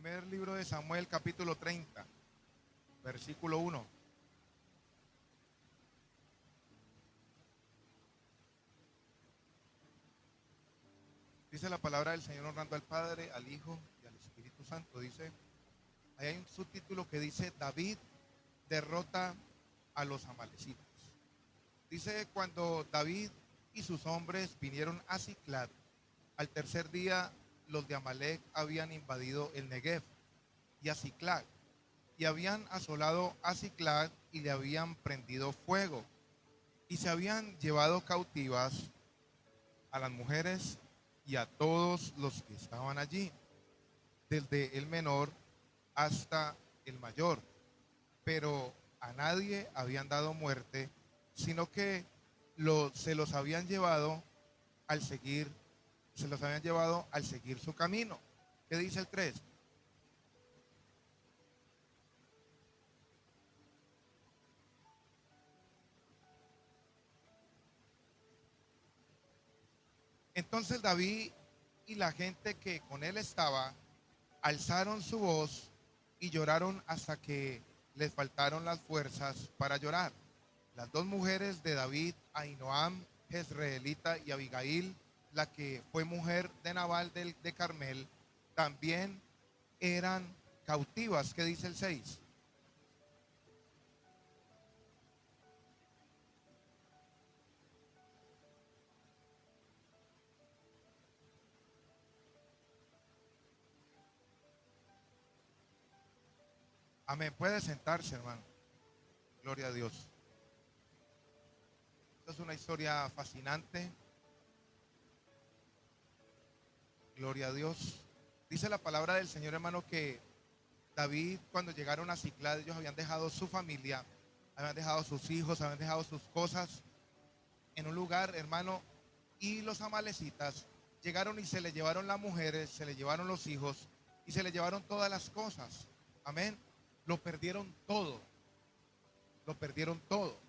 Primer libro de Samuel, capítulo 30, versículo 1. Dice la palabra del Señor honrando al Padre, al Hijo y al Espíritu Santo. Dice, ahí hay un subtítulo que dice, David derrota a los amalecitas. Dice, cuando David y sus hombres vinieron a Siclag, al tercer día los de Amalec habían invadido el Negev y a Siclag, y habían asolado a Siclag y le habían prendido fuego, y se habían llevado cautivas a las mujeres y a todos los que estaban allí, desde el menor hasta el mayor, pero a nadie habían dado muerte, sino que se los habían llevado al seguir, se los habían llevado al seguir su camino. ¿Qué dice el 3? Entonces David y la gente que con él estaba alzaron su voz y lloraron hasta que les faltaron las fuerzas para llorar. Las dos mujeres de David, Ahinoam, Jezreelita, y Abigail, la que fue mujer de Nabal de Carmel, también eran cautivas. ¿Qué dice el 6? Amén. Puede sentarse, hermano. Gloria a Dios. Esta es una historia fascinante. Gloria a Dios. Dice la palabra del Señor, hermano, que David, cuando llegaron a Siclag, ellos habían dejado su familia, habían dejado sus hijos, habían dejado sus cosas en un lugar, hermano, y los amalecitas llegaron y se le llevaron las mujeres, se le llevaron los hijos y se le llevaron todas las cosas. Amén. Lo perdieron todo, lo perdieron todo.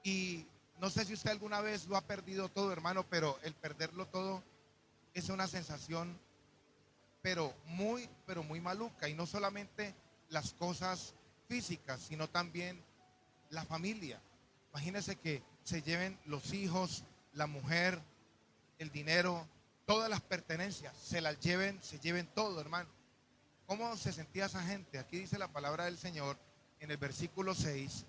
Y no sé si usted alguna vez lo ha perdido todo, hermano, pero el perderlo todo es una sensación, pero muy maluca. Y no solamente las cosas físicas, sino también la familia. Imagínense que se lleven los hijos, la mujer, el dinero, todas las pertenencias, se lleven todo, hermano. ¿Cómo se sentía esa gente? Aquí dice la palabra del Señor en el versículo 6,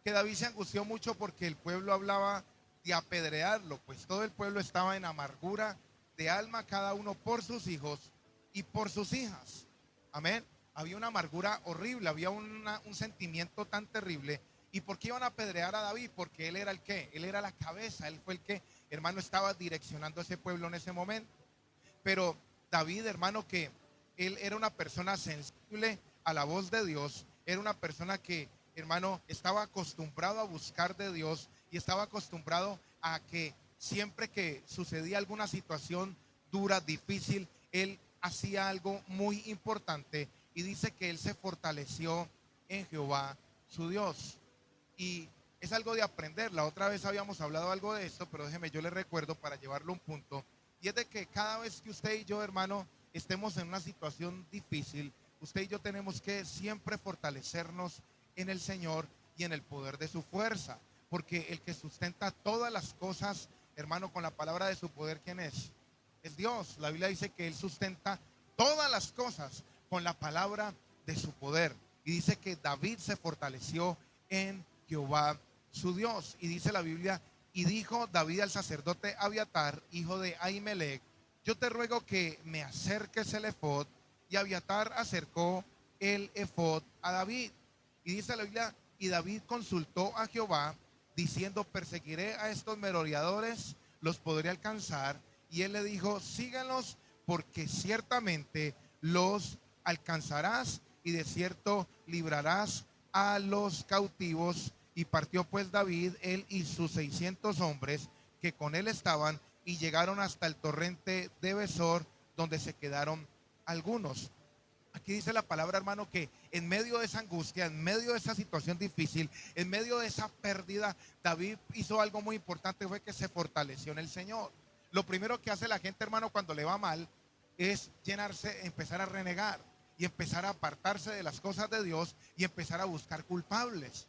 que David se angustió mucho porque el pueblo hablaba de apedrearlo, pues todo el pueblo estaba en amargura de alma, cada uno por sus hijos y por sus hijas. Amén. Había una amargura horrible, había un sentimiento tan terrible. ¿Y por qué iban a apedrear a David? Porque él era el qué, él era la cabeza, él fue el que, hermano, estaba direccionando a ese pueblo en ese momento. Pero David, hermano, que él era una persona sensible a la voz de Dios, era una persona que, hermano, estaba acostumbrado a buscar de Dios y estaba acostumbrado a que siempre que sucedía alguna situación dura, difícil, él hacía algo muy importante y dice que él se fortaleció en Jehová, su Dios. Y es algo de aprender. La otra vez habíamos hablado algo de esto, pero déjeme, yo le recuerdo para llevarlo a un punto. Y es de que cada vez que usted y yo, hermano, estemos en una situación difícil, usted y yo tenemos que siempre fortalecernos en el Señor y en el poder de su fuerza. Porque el que sustenta todas las cosas, hermano, con la palabra de su poder, ¿quién es? Es Dios. La Biblia dice que Él sustenta todas las cosas con la palabra de su poder. Y dice que David se fortaleció en Jehová su Dios. Y dice la Biblia, y dijo David al sacerdote Abiatar, hijo de Ahimelech, yo te ruego que me acerques el efod. Y Abiatar acercó el efod a David. Y dice la Biblia, y David consultó a Jehová, diciendo, perseguiré a estos merodeadores, los podré alcanzar. Y él le dijo, síganlos, porque ciertamente los alcanzarás y de cierto librarás a los cautivos. Y partió pues David, él y sus 600 hombres que con él estaban, y llegaron hasta el torrente de Besor, donde se quedaron algunos. Aquí dice la palabra, hermano, que en medio de esa angustia, en medio de esa situación difícil, en medio de esa pérdida, David hizo algo muy importante, fue que se fortaleció en el Señor. Lo primero que hace la gente, hermano, cuando le va mal, es llenarse, empezar a renegar. y empezar a apartarse de las cosas de Dios y empezar a buscar culpables.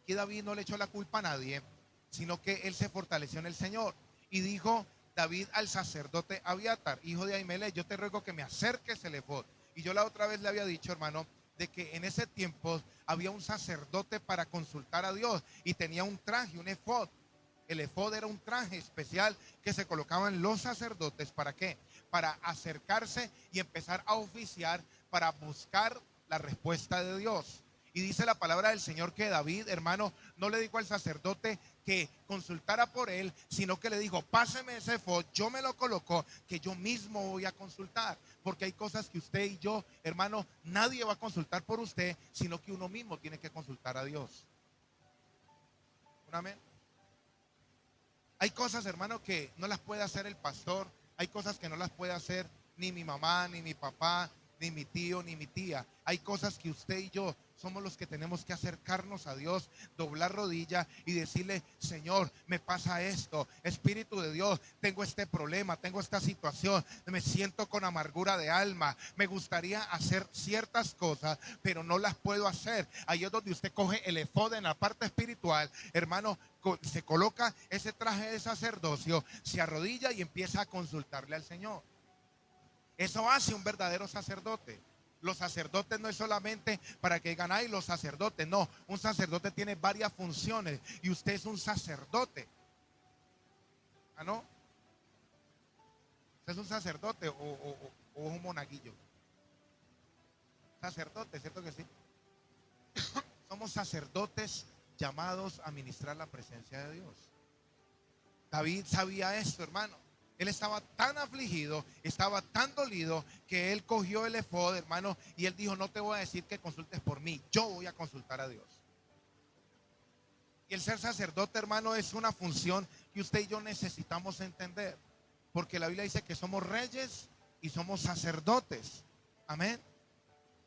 Y David no le echó la culpa a nadie, sino que él se fortaleció en el Señor. Y dijo David al sacerdote Abiatar, hijo de Ahimelech: yo te ruego que me acerques el efod. Y yo la otra vez le había dicho, hermano, de que en ese tiempo había un sacerdote para consultar a Dios y tenía un traje, un efod. El efod era un traje especial que se colocaban los sacerdotes. ¿Para qué? Para acercarse y empezar a oficiar, para buscar la respuesta de Dios. Y dice la palabra del Señor que David, hermano, no le dijo al sacerdote que consultara por él, sino que le dijo: páseme ese efod, yo me lo coloco, que yo mismo voy a consultar. Porque hay cosas que usted y yo, hermano, nadie va a consultar por usted, sino que uno mismo tiene que consultar a Dios. ¿Un amén? Hay cosas, hermano, que no las puede hacer el pastor. Hay cosas que no las puede hacer ni mi mamá, ni mi papá, ni mi tío, ni mi tía. Hay cosas que usted y yo somos los que tenemos que acercarnos a Dios, doblar rodilla y decirle: Señor, me pasa esto, Espíritu de Dios, tengo este problema, tengo esta situación, me siento con amargura de alma, me gustaría hacer ciertas cosas, pero no las puedo hacer. Ahí es donde usted coge el efod en la parte espiritual, hermano, se coloca ese traje de sacerdocio, se arrodilla y empieza a consultarle al Señor. Eso hace un verdadero sacerdote. Los sacerdotes no es solamente para que digan: ay, los sacerdotes. No, un sacerdote tiene varias funciones y usted es un sacerdote. ¿Ah, no? ¿Usted es un sacerdote o un monaguillo? Sacerdote, ¿cierto que sí? Somos sacerdotes llamados a ministrar la presencia de Dios. David sabía esto, hermano. Él estaba tan afligido, estaba tan dolido, que él cogió el efod, hermano, y él dijo: no te voy a decir que consultes por mí, yo voy a consultar a Dios. Y el ser sacerdote, hermano, es una función que usted y yo necesitamos entender, porque la Biblia dice que somos reyes y somos sacerdotes. Amén.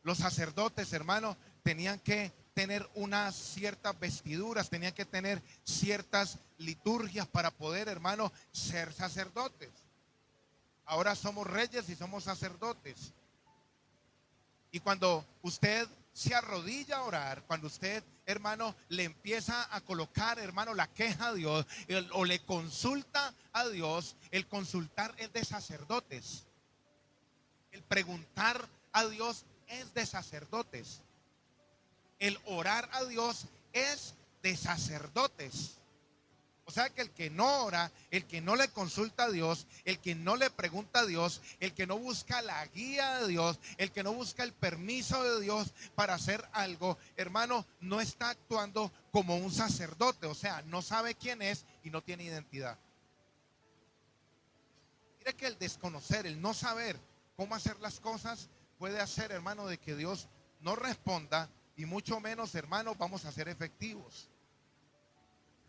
Los sacerdotes, hermano, tenían que tener unas ciertas vestiduras, tenían que tener ciertas liturgias para poder, hermano, ser sacerdotes. Ahora somos reyes y somos sacerdotes. Y cuando usted se arrodilla a orar, cuando usted, hermano, le empieza a colocar, hermano, la queja a Dios, o le consulta a Dios, el consultar es de sacerdotes. El preguntar a Dios es de sacerdotes. El orar a Dios es de sacerdotes. O sea que el que no ora, el que no le consulta a Dios, el que no le pregunta a Dios, el que no busca la guía de Dios, el que no busca el permiso de Dios para hacer algo, hermano, no está actuando como un sacerdote. O sea, no sabe quién es y no tiene identidad. Mire que el desconocer, el no saber cómo hacer las cosas puede hacer, hermano, de que Dios no responda, y mucho menos, hermano, vamos a ser efectivos.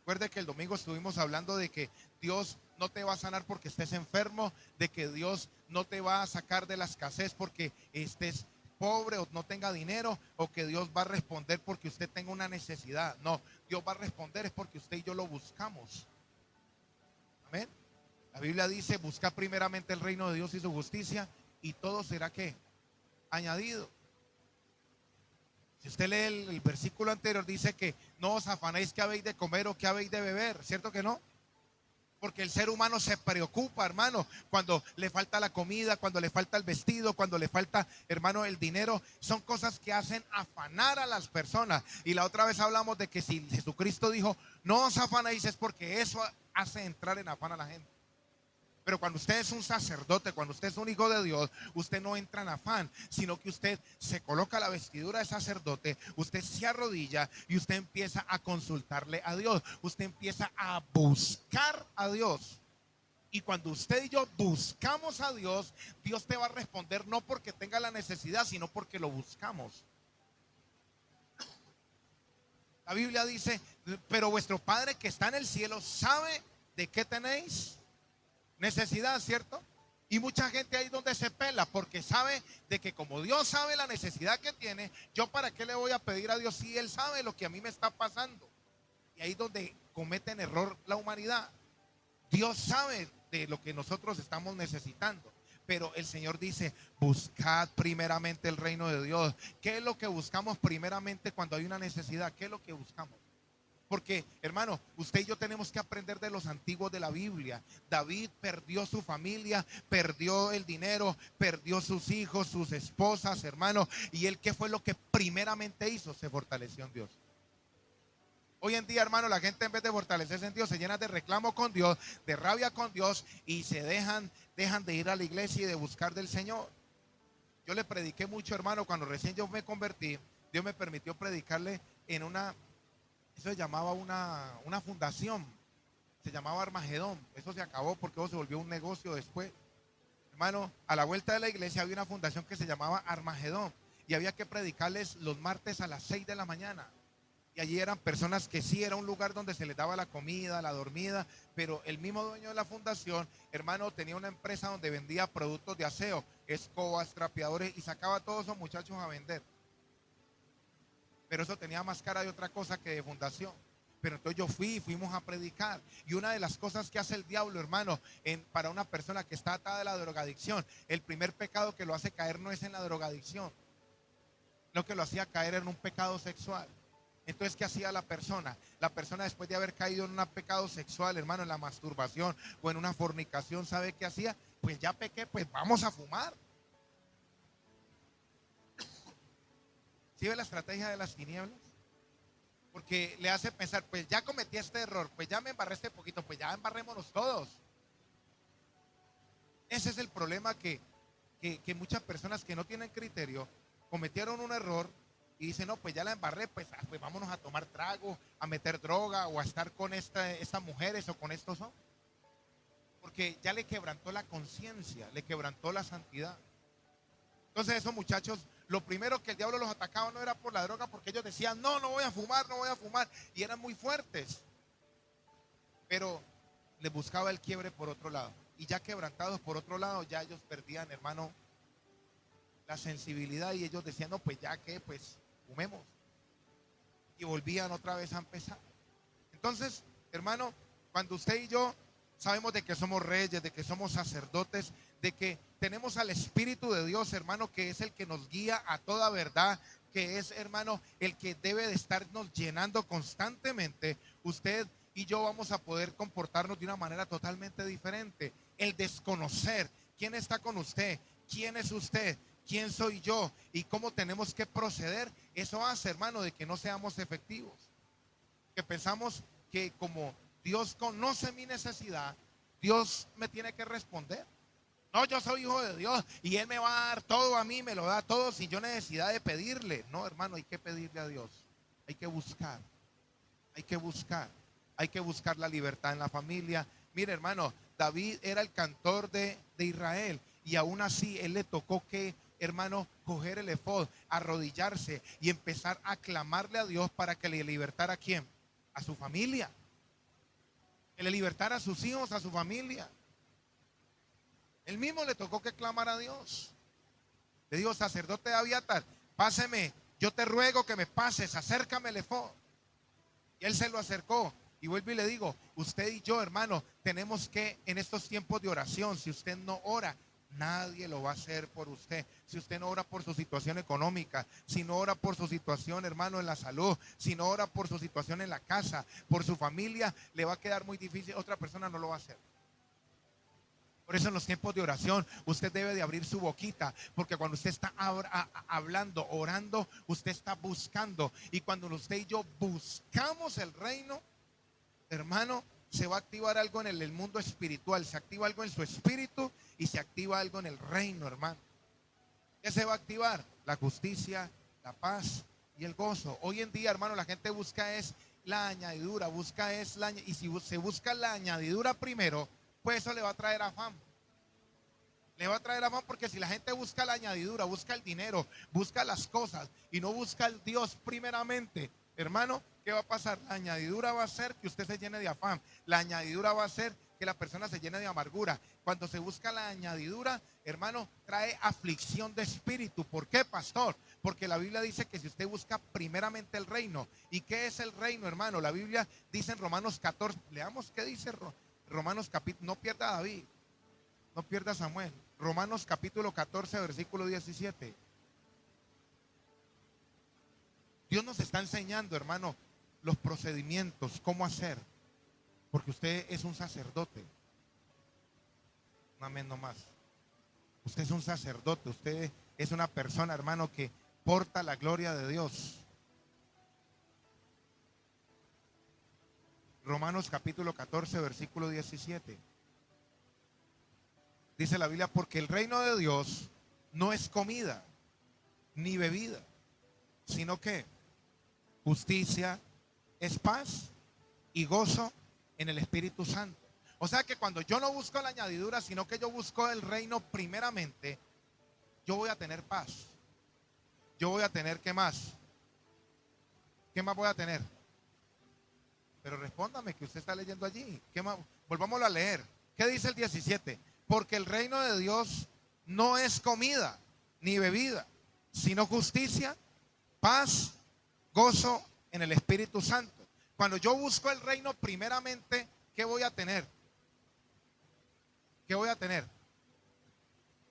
Recuerde que el domingo estuvimos hablando de que Dios no te va a sanar porque estés enfermo, de que Dios no te va a sacar de la escasez porque estés pobre o no tenga dinero, o que Dios va a responder porque usted tenga una necesidad. No, Dios va a responder es porque usted y yo lo buscamos. Amén. La Biblia dice: busca primeramente el reino de Dios y su justicia, y todo será ¿qué? Añadido. Si usted lee el versículo anterior, dice que no os afanéis qué habéis de comer o qué habéis de beber, ¿cierto que no? Porque el ser humano se preocupa, hermano, cuando le falta la comida, cuando le falta el vestido, cuando le falta, hermano, el dinero. Son cosas que hacen afanar a las personas. Y la otra vez hablamos de que si Jesucristo dijo: no os afanéis, es porque eso hace entrar en afán a la gente. Pero cuando usted es un sacerdote, cuando usted es un hijo de Dios, usted no entra en afán, sino que usted se coloca la vestidura de sacerdote, usted se arrodilla y usted empieza a consultarle a Dios. Usted empieza a buscar a Dios. Y cuando usted y yo buscamos a Dios, Dios te va a responder no porque tenga la necesidad, sino porque lo buscamos. La Biblia dice: pero vuestro Padre que está en el cielo sabe de qué tenéis necesidad, ¿cierto? Y mucha gente ahí donde se pela, porque sabe de que como Dios sabe la necesidad que tiene, yo para qué le voy a pedir a Dios si Él sabe lo que a mí me está pasando. Y ahí donde cometen error la humanidad. Dios sabe de lo que nosotros estamos necesitando, Pero el Señor dice, buscad primeramente el reino de Dios. ¿Qué es lo que buscamos primeramente cuando hay una necesidad? ¿Qué es lo que buscamos? Porque, hermano, usted y yo tenemos que aprender de los antiguos de la Biblia. David perdió su familia, perdió el dinero, perdió sus hijos, sus esposas, hermano. ¿Y él qué fue lo que primeramente hizo? Se fortaleció en Dios. Hoy en día, hermano, la gente en vez de fortalecerse en Dios se llena de reclamo con Dios, de rabia con Dios y se dejan de ir a la iglesia y de buscar del Señor. Yo le prediqué mucho, hermano, cuando recién yo me convertí. Dios me permitió predicarle en una, eso se llamaba una fundación, se llamaba Armagedón. Eso se acabó porque eso se volvió un negocio después. Hermano, a la vuelta de la iglesia había una fundación que se llamaba Armagedón y había que predicarles los martes a las 6 de la mañana. Y allí eran personas que sí era un lugar donde se les daba la comida, la dormida, pero el mismo dueño de la fundación, hermano, tenía una empresa donde vendía productos de aseo, escobas, trapeadores y sacaba a todos esos muchachos a vender. Pero eso tenía más cara de otra cosa que de fundación. Pero entonces yo fuimos a predicar. Y una de las cosas que hace el diablo, hermano, para una persona que está atada a la drogadicción, el primer pecado que lo hace caer no es en la drogadicción, lo que lo hacía caer en un pecado sexual. Entonces, ¿qué hacía la persona? La persona, después de haber caído en un pecado sexual, hermano, en la masturbación o en una fornicación, ¿sabe qué hacía? Pues ya pequé, pues vamos a fumar. ¿Sí ve la estrategia de las tinieblas? Porque le hace pensar, pues ya cometí este error, pues ya me embarré este poquito, pues ya embarrémonos todos. Ese es el problema que muchas personas que no tienen criterio cometieron un error y dicen, no, pues ya la embarré, pues vámonos a tomar trago, a meter droga o a estar con estas mujeres o con estos hombres. Porque ya le quebrantó la conciencia, le quebrantó la santidad. Entonces esos muchachos, lo primero que el diablo los atacaba no era por la droga, porque ellos decían, no, no voy a fumar, no voy a fumar. Y eran muy fuertes. Pero les buscaba el quiebre por otro lado. Y ya quebrantados por otro lado, ya ellos perdían, hermano, la sensibilidad y ellos decían, no, pues ya que, pues fumemos. Y volvían otra vez a empezar. Entonces, hermano, cuando usted y yo sabemos de que somos reyes, de que somos sacerdotes, de que tenemos al Espíritu de Dios, hermano, que es el que nos guía a toda verdad, que es, hermano, el que debe de estarnos llenando constantemente, usted y yo vamos a poder comportarnos de una manera totalmente diferente. El desconocer quién está con usted, quién es usted, quién soy yo y cómo tenemos que proceder, eso hace, hermano, de que no seamos efectivos. Que pensamos que como Dios conoce mi necesidad, Dios me tiene que responder. No, yo soy hijo de Dios y Él me va a dar todo a mí, me lo da todo sin yo necesidad de pedirle. No, hermano, hay que pedirle a Dios. Hay que buscar, hay que buscar, hay que buscar la libertad en la familia. Mire, hermano, David era el cantor de Israel y aún así él le tocó que, hermano, coger el efod, arrodillarse y empezar a clamarle a Dios para que le libertara a quién, a su familia, que le libertara a sus hijos, a su familia. Él mismo le tocó que clamar a Dios. Le dijo, sacerdote de Abiatar, páseme, yo te ruego que me pases, acércame el efod. Y él se lo acercó. Y vuelvo y le digo, usted y yo, hermano, tenemos que en estos tiempos de oración, si usted no ora, nadie lo va a hacer por usted. Si usted no ora por su situación económica, si no ora por su situación, hermano, en la salud, si no ora por su situación en la casa, por su familia, le va a quedar muy difícil. Otra persona no lo va a hacer. Por eso en los tiempos de oración usted debe de abrir su boquita, porque cuando usted está hablando, orando, usted está buscando. Y cuando usted y yo buscamos el reino, hermano, se va a activar algo en el mundo espiritual, se activa algo en su espíritu y se activa algo en el reino, hermano. ¿Qué se va a activar? La justicia, la paz y el gozo. Hoy en día, hermano, la gente busca es la añadidura, y si se busca la añadidura primero, pues eso le va a traer afán. Le va a traer afán porque si la gente busca la añadidura, busca el dinero, busca las cosas y no busca al Dios primeramente, hermano, ¿qué va a pasar? La añadidura va a ser que usted se llene de afán. La añadidura va a ser que la persona se llene de amargura. Cuando se busca la añadidura, hermano, trae aflicción de espíritu. ¿Por qué, pastor? Porque la Biblia dice que si usted busca primeramente el reino. ¿Y qué es el reino, hermano? La Biblia dice en Romanos 14, leamos qué dice Romanos capítulo, no pierda a David, no pierda a Samuel. Romanos capítulo 14, versículo 17. Dios nos está enseñando, hermano, los procedimientos, cómo hacer, porque usted es un sacerdote. No, amén, no más. Usted es un sacerdote, usted es una persona, hermano, que porta la gloria de Dios. Romanos capítulo 14, versículo 17. Dice la Biblia, porque el reino de Dios no es comida ni bebida, sino que justicia, es paz y gozo en el Espíritu Santo. O sea que cuando yo no busco la añadidura, sino que yo busco el reino primeramente, yo voy a tener paz. Yo voy a tener, ¿qué más? ¿Qué más voy a tener? Pero respóndame que usted está leyendo allí. ¿Qué más? Volvámoslo a leer. ¿Qué dice el 17? Porque el reino de Dios no es comida ni bebida, sino justicia, paz, gozo en el Espíritu Santo. Cuando yo busco el reino primeramente, ¿qué voy a tener? ¿Qué voy a tener?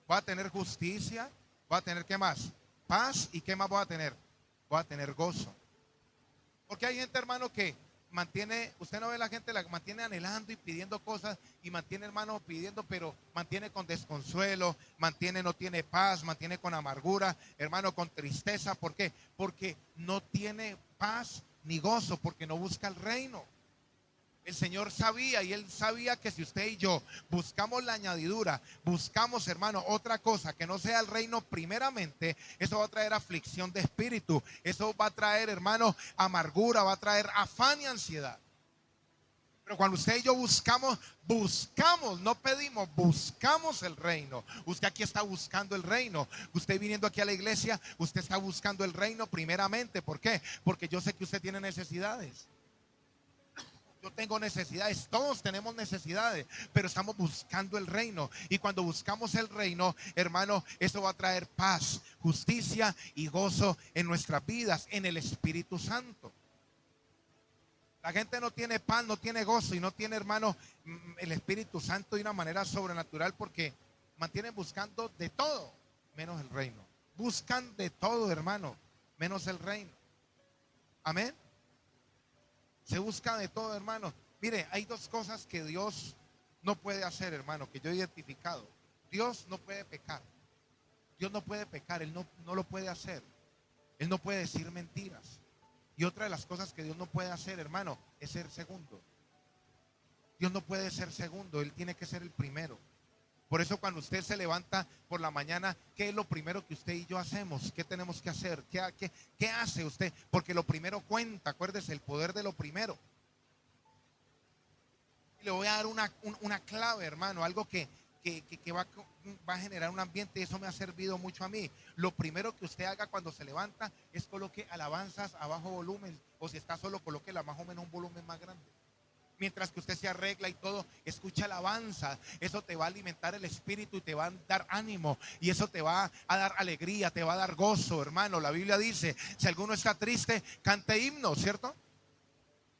Voy a tener justicia, voy a tener, ¿qué más? Paz. ¿Y qué más voy a tener? Voy a tener gozo. Porque hay gente, hermano, que mantiene, usted no ve la gente, la mantiene anhelando y pidiendo cosas, y mantiene, hermano, pidiendo, pero mantiene con desconsuelo, mantiene, no tiene paz, mantiene con amargura, hermano, con tristeza. ¿Por qué? Porque no tiene paz ni gozo, porque no busca el reino. El Señor sabía, y Él sabía que si usted y yo buscamos la añadidura, buscamos, hermano, otra cosa que no sea el reino primeramente, eso va a traer aflicción de espíritu, eso va a traer, hermano, amargura, va a traer afán y ansiedad. Pero cuando usted y yo buscamos, no pedimos, buscamos el reino. Usted aquí está buscando el reino. Usted viniendo aquí a la iglesia, usted está buscando el reino primeramente. ¿Por qué? Porque yo sé que usted tiene necesidades. Yo tengo necesidades, todos tenemos necesidades, pero estamos buscando el reino. Y cuando buscamos el reino, hermano, eso va a traer paz, justicia y gozo en nuestras vidas, en el Espíritu Santo. La gente no tiene paz, no tiene gozo y no tiene, hermano, el Espíritu Santo de una manera sobrenatural, porque mantienen buscando de todo menos el reino. Buscan de todo, hermano, menos el reino. Amén. Se busca de todo, hermano. Mire, hay dos cosas que Dios no puede hacer, hermano, que yo he identificado. Dios no puede pecar. Dios no puede pecar, Él no lo puede hacer. Él no puede decir mentiras. Y otra de las cosas que Dios no puede hacer, hermano, es ser segundo. Dios no puede ser segundo, Él tiene que ser el primero. Por eso cuando usted se levanta por la mañana, ¿qué es lo primero que usted y yo hacemos? ¿Qué tenemos que hacer? ¿Qué hace usted? Porque lo primero cuenta, acuérdese, el poder de lo primero. Y le voy a dar una clave, hermano, algo que va a generar un ambiente, y eso me ha servido mucho a mí. Lo primero que usted haga cuando se levanta es coloque alabanzas a bajo volumen, o si está solo, coloque más o menos un volumen más grande. Mientras que usted se arregla y todo, escucha alabanza. Eso te va a alimentar el espíritu y te va a dar ánimo. Y eso te va a dar alegría, te va a dar gozo, hermano. La Biblia dice, si alguno está triste, cante himnos, ¿cierto?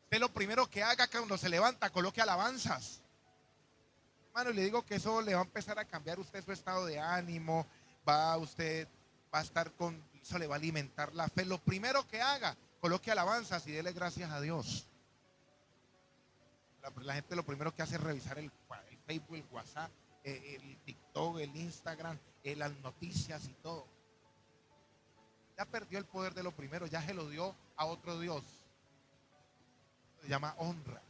Usted lo primero que haga cuando se levanta, coloque alabanzas. Hermano, le digo que eso le va a empezar a cambiar usted su estado de ánimo. Usted va a estar eso le va a alimentar la fe. Lo primero que haga, coloque alabanzas y dele gracias a Dios. La gente lo primero que hace es revisar el Facebook, el WhatsApp, el TikTok, el Instagram, las noticias y todo. Ya perdió el poder de lo primero, ya se lo dio a otro Dios. Se llama honra.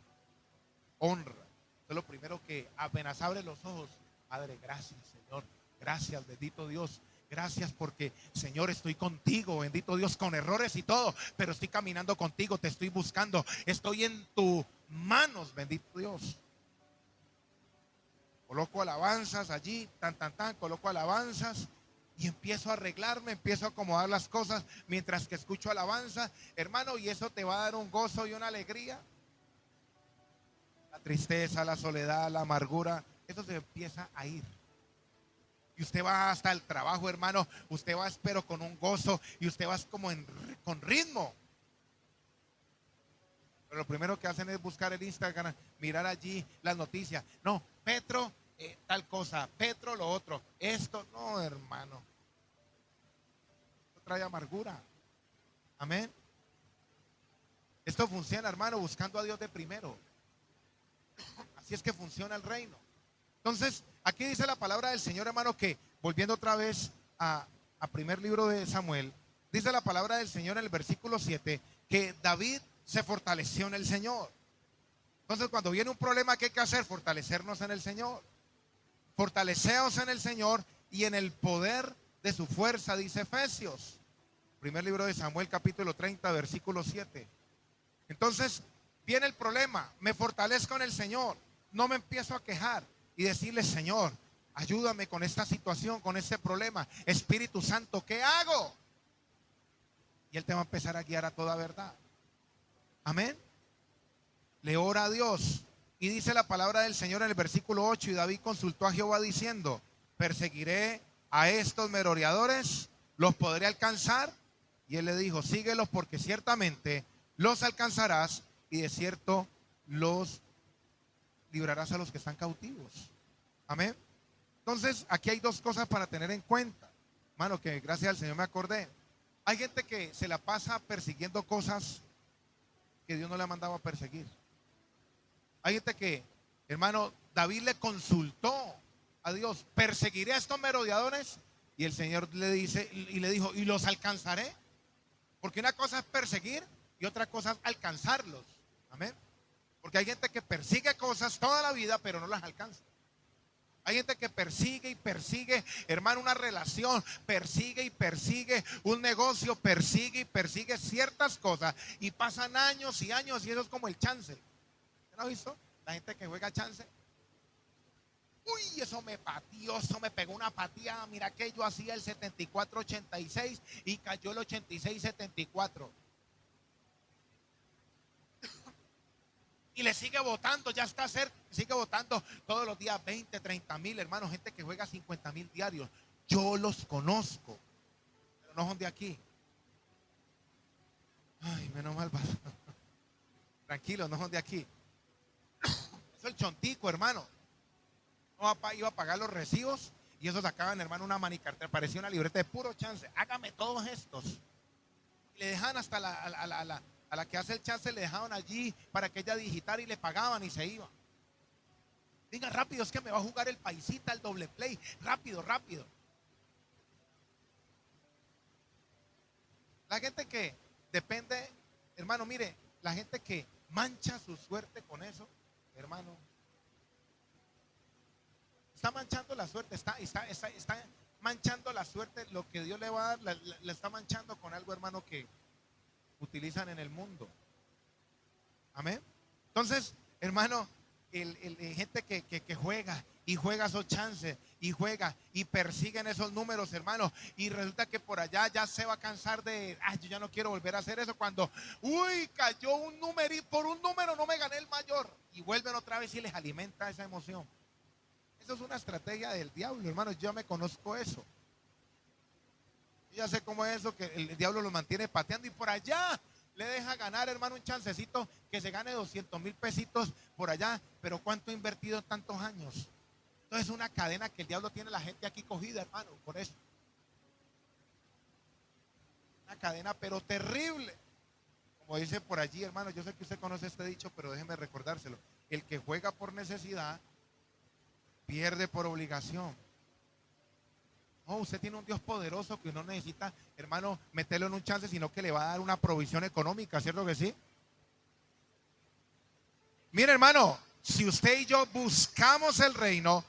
Honra. Es lo primero que apenas abre los ojos. Padre, gracias, Señor. Gracias, bendito Dios. Gracias porque, Señor, estoy contigo, bendito Dios, con errores y todo, pero estoy caminando contigo, te estoy buscando, estoy en tus manos, bendito Dios. Coloco alabanzas allí, coloco alabanzas y empiezo a arreglarme, empiezo a acomodar las cosas mientras que escucho alabanza, hermano, y eso te va a dar un gozo y una alegría. La tristeza, la soledad, la amargura, eso se empieza a ir. Y usted va hasta el trabajo, hermano, usted va, pero con un gozo, y usted va como con ritmo. Pero lo primero que hacen es buscar el Instagram, mirar allí las noticias. No, Petro tal cosa, Petro lo otro, esto, no, hermano, esto trae amargura. Amén. Esto funciona, hermano, buscando a Dios de primero. Así es que funciona el reino. Entonces, aquí dice la palabra del Señor, hermano, que volviendo otra vez a primer libro de Samuel, dice la palabra del Señor en el versículo 7, que David se fortaleció en el Señor. Entonces, cuando viene un problema, ¿qué hay que hacer? Fortalecernos en el Señor. Fortaleceos en el Señor y en el poder de su fuerza, dice Efesios. Primer libro de Samuel, capítulo 30, versículo 7. Entonces, viene el problema, me fortalezco en el Señor, no me empiezo a quejar y decirle, Señor, ayúdame con esta situación, con este problema. Espíritu Santo, ¿qué hago? Y Él te va a empezar a guiar a toda verdad. Amén. Le ora a Dios. Y dice la palabra del Señor en el versículo 8, y David consultó a Jehová diciendo, ¿perseguiré a estos merodeadores? ¿Los podré alcanzar? Y él le dijo, síguelos porque ciertamente los alcanzarás y de cierto los librarás a los que están cautivos. Amén. Entonces, aquí hay dos cosas para tener en cuenta. Hermano, que gracias al Señor me acordé. Hay gente que se la pasa persiguiendo cosas que Dios no le ha mandado a perseguir. Hay gente que, hermano, David le consultó a Dios, ¿perseguiré a estos merodeadores? Y el Señor le dice, y le dijo, ¿y los alcanzaré? Porque una cosa es perseguir y otra cosa es alcanzarlos. Amén. Porque hay gente que persigue cosas toda la vida, pero no las alcanza. Hay gente que persigue y persigue, hermano, una relación, persigue y persigue un negocio, persigue y persigue ciertas cosas y pasan años y años y eso es como el chance. ¿No has visto? La gente que juega chance. Uy, eso me pateó, eso me pegó una pateada. Mira que yo hacía el 74-86 y cayó el 86-74. Y le sigue votando, ya está cerca, sigue votando todos los días 20, 30 mil, hermanos, gente que juega 50,000 diarios. Yo los conozco, pero no son de aquí. Ay, menos mal, tranquilo, no son de aquí. Eso es el chontico, hermano. No iba a pagar los recibos y eso sacaban, hermano, una manicartera, parecía una libreta de puro chance. Hágame todos estos. Y le dejan hasta a la que hace el chance, le dejaban allí para que ella digitara y le pagaban y se iba. Diga rápido, es que me va a jugar el paisita, el doble play. Rápido, rápido. La gente que depende, hermano, mire, la gente que mancha su suerte con eso, hermano, está manchando la suerte, está manchando la suerte, lo que Dios le va a dar, la está manchando con algo, hermano, que utilizan en el mundo. Amén. Entonces, hermano, gente que juega y juega esos chances y juega y persiguen esos números, hermano, y resulta que por allá ya se va a cansar de, yo ya no quiero volver a hacer eso cuando, cayó un número y por un número no me gané el mayor y vuelven otra vez y les alimenta esa emoción. Eso es una estrategia del diablo, hermano. Yo ya me conozco eso. Yo ya sé cómo es eso, que el diablo los mantiene pateando y por allá le deja ganar, hermano, un chancecito que se gane 200,000 pesitos por allá. Pero ¿cuánto ha invertido en tantos años? Entonces es una cadena que el diablo tiene a la gente aquí cogida, hermano, por eso. Una cadena, pero terrible. Como dice por allí, hermano, yo sé que usted conoce este dicho, pero déjeme recordárselo. El que juega por necesidad pierde por obligación. No, usted tiene un Dios poderoso que no necesita, hermano, meterlo en un chance, sino que le va a dar una provisión económica, ¿cierto que sí? Mire, hermano, si usted y yo buscamos el reino,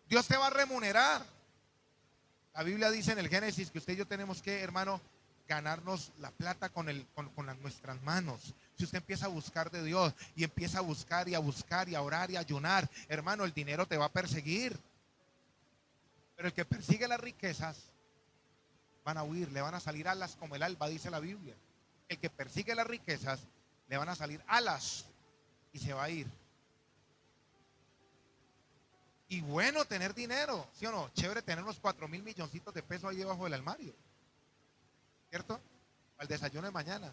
Dios te va a remunerar. La Biblia dice en el Génesis que usted y yo tenemos que, hermano, ganarnos la plata con nuestras manos. Si usted empieza a buscar de Dios y empieza a buscar y a buscar y a orar y a ayunar, hermano, el dinero te va a perseguir. Pero el que persigue las riquezas van a huir, le van a salir alas como el alba, dice la Biblia. El que persigue las riquezas le van a salir alas y se va a ir. Y bueno tener dinero, ¿sí o no? Chévere tener unos 4,000 milloncitos de pesos ahí debajo del armario, ¿cierto? Al desayuno de mañana.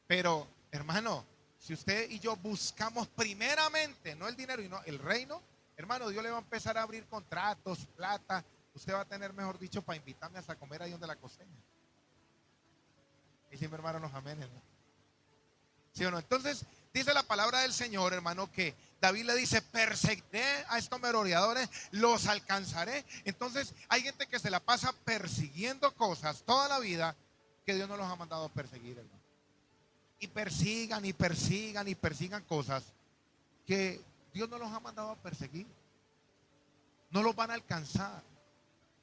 Pero, hermano, si usted y yo buscamos primeramente, no el dinero y no el reino, Hermano, Dios le va a empezar a abrir contratos, plata. Usted va a tener, mejor dicho, para invitarme hasta comer ahí donde la coseña. Y si mi hermano nos amén, ¿no? ¿Sí o no? Entonces, dice la palabra del Señor, hermano, que David le dice: perseguiré a estos merodeadores, los alcanzaré. Entonces, hay gente que se la pasa persiguiendo cosas toda la vida que Dios no los ha mandado a perseguir, hermano. Y persigan, y persigan, y persigan cosas que Dios no los ha mandado a perseguir. No los van a alcanzar.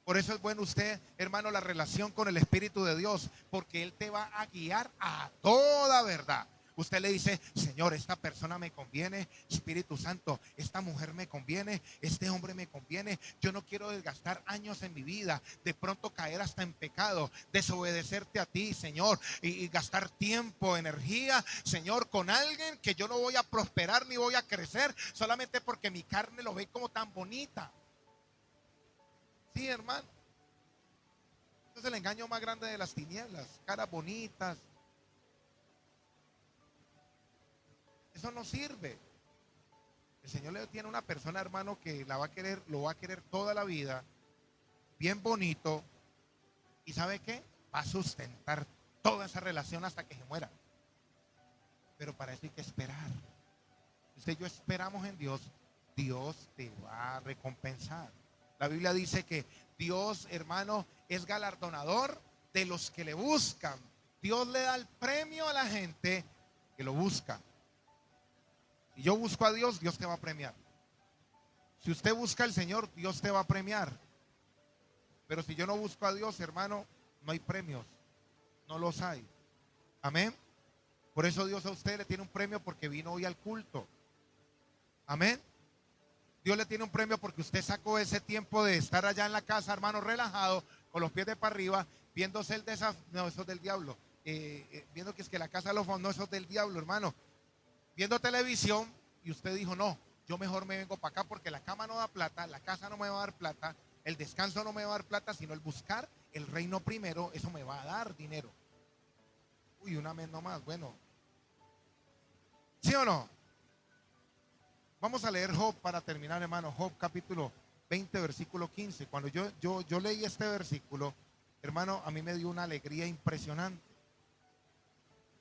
Por eso es bueno usted, hermano, la relación con el Espíritu de Dios, porque Él te va a guiar a toda verdad. Usted le dice: Señor, esta persona me conviene. Espíritu Santo, esta mujer me conviene, este hombre me conviene. Yo no quiero desgastar años en mi vida, de pronto caer hasta en pecado, desobedecerte a ti, Señor, y gastar tiempo, energía, Señor, con alguien que yo no voy a prosperar ni voy a crecer solamente porque mi carne lo ve como tan bonita. Sí, hermano. Este es el engaño más grande de las tinieblas. Caras bonitas. Eso no sirve. El Señor le tiene una persona, hermano, que la va a querer, lo va a querer toda la vida. Bien bonito. ¿Y sabe qué? Va a sustentar toda esa relación hasta que se muera. Pero para eso hay que esperar. Si usted y yo esperamos en Dios, Dios te va a recompensar. La Biblia dice que Dios, hermano, es galardonador de los que le buscan. Dios le da el premio a la gente que lo busca. Si yo busco a Dios, Dios te va a premiar. Si usted busca al Señor, Dios te va a premiar. Pero si yo no busco a Dios, hermano, no hay premios. No los hay. Amén. Por eso Dios a usted le tiene un premio porque vino hoy al culto. Amén. Dios le tiene un premio porque usted sacó ese tiempo de estar allá en la casa, hermano, relajado, con los pies de para arriba, viéndose el desafío. No, eso es del diablo. Viendo que es que la casa de los fondos, no, eso es del diablo, hermano. Viendo televisión, y usted dijo: no, yo mejor me vengo para acá porque la cama no da plata, la casa no me va a dar plata, el descanso no me va a dar plata, sino el buscar el reino primero, eso me va a dar dinero. Uy, una vez nomás, bueno. ¿Sí o no? Vamos a leer Job para terminar, hermano. Job capítulo 20, versículo 15. Cuando yo leí este versículo, hermano, a mí me dio una alegría impresionante.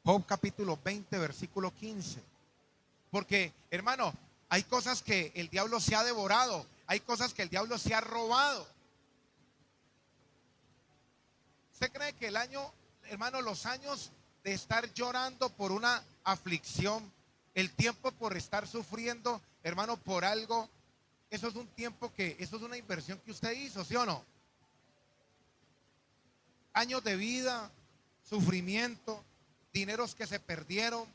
Job capítulo 20, versículo 15. Porque, hermano, hay cosas que el diablo se ha devorado, hay cosas que el diablo se ha robado. ¿Usted cree que el año, hermano, los años de estar llorando por una aflicción, el tiempo por estar sufriendo, hermano, por algo, eso es un tiempo que, eso es una inversión que usted hizo, ¿sí o no? Años de vida, sufrimiento, dineros que se perdieron,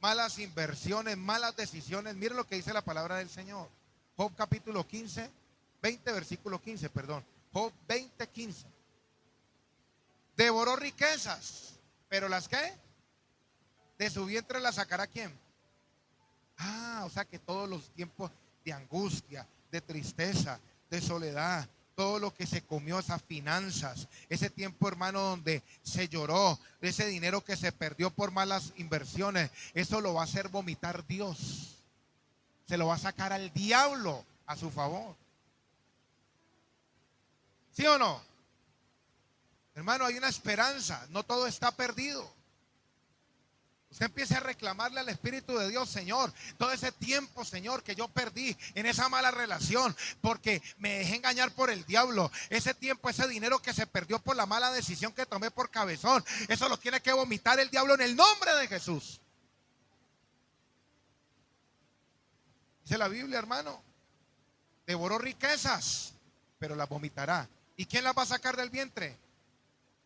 malas inversiones, malas decisiones. Miren lo que dice la palabra del Señor. Job capítulo 15, 20, versículo 15, perdón. Job 20, 15. Devoró riquezas, pero ¿las qué? De su vientre las sacará ¿quién? Ah, o sea que todos los tiempos de angustia, de tristeza, de soledad, todo lo que se comió, esas finanzas, ese tiempo, hermano, donde se lloró, ese dinero que se perdió por malas inversiones, eso lo va a hacer vomitar Dios. Se lo va a sacar al diablo a su favor. ¿Sí o no? Hermano, hay una esperanza, no todo está perdido. Usted empiece a reclamarle al Espíritu de Dios: Señor, todo ese tiempo, Señor, que yo perdí en esa mala relación porque me dejé engañar por el diablo, ese tiempo, ese dinero que se perdió por la mala decisión que tomé por cabezón, eso lo tiene que vomitar el diablo en el nombre de Jesús. Dice la Biblia, hermano, devoró riquezas, pero las vomitará. ¿Y quién las va a sacar del vientre?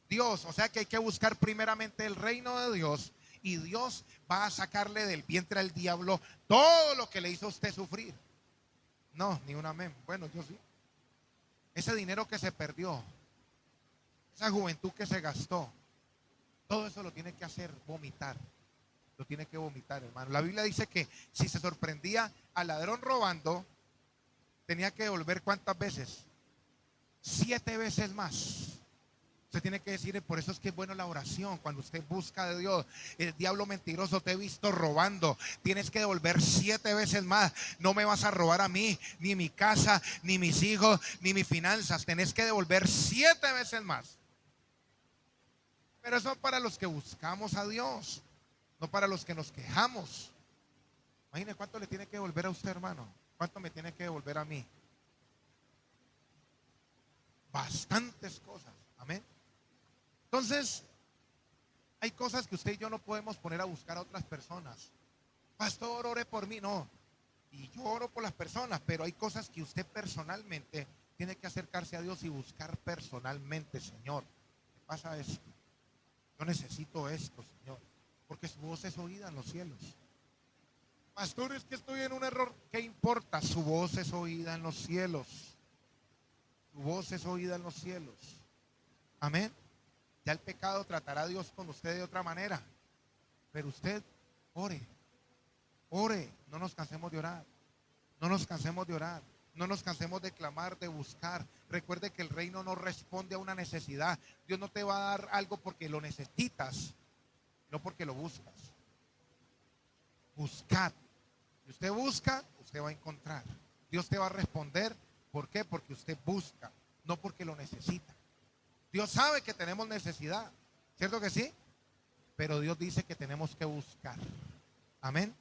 Dios. O sea que hay que buscar primeramente el reino de Dios, y Dios va a sacarle del vientre al diablo todo lo que le hizo a usted sufrir. No, ni un amén. Bueno, yo sí. Ese dinero que se perdió, esa juventud que se gastó, todo eso lo tiene que hacer vomitar. Lo tiene que vomitar, hermano. La Biblia dice que si se sorprendía al ladrón robando, tenía que devolver ¿cuántas veces? 7 veces más. Usted tiene que decir, por eso es que es bueno la oración. Cuando usted busca de Dios, el diablo mentiroso te he visto robando, tienes que devolver 7 veces más. No me vas a robar a mí, ni mi casa, ni mis hijos, ni mis finanzas. Tenés que devolver 7 veces más. Pero eso es para los que buscamos a Dios, no para los que nos quejamos. Imagine cuánto le tiene que devolver a usted, hermano. ¿Cuánto me tiene que devolver a mí? Bastantes cosas. Amén. Entonces, hay cosas que usted y yo no podemos poner a buscar a otras personas. Pastor, ore por mí. No. Y yo oro por las personas, pero hay cosas que usted personalmente tiene que acercarse a Dios y buscar personalmente. Señor, ¿qué pasa esto? Yo necesito esto, Señor, porque su voz es oída en los cielos. Pastor, es que estoy en un error. ¿Qué importa? Su voz es oída en los cielos. Su voz es oída en los cielos. Amén. Ya el pecado tratará a Dios con usted de otra manera. Pero usted ore. Ore. No nos cansemos de orar. No nos cansemos de orar. No nos cansemos de clamar, de buscar. Recuerde que el reino no responde a una necesidad. Dios no te va a dar algo porque lo necesitas, no porque lo buscas. Buscad. Si usted busca, usted va a encontrar. Dios te va a responder. ¿Por qué? Porque usted busca, no porque lo necesita. Dios sabe que tenemos necesidad, ¿cierto que sí? Pero Dios dice que tenemos que buscar. Amén.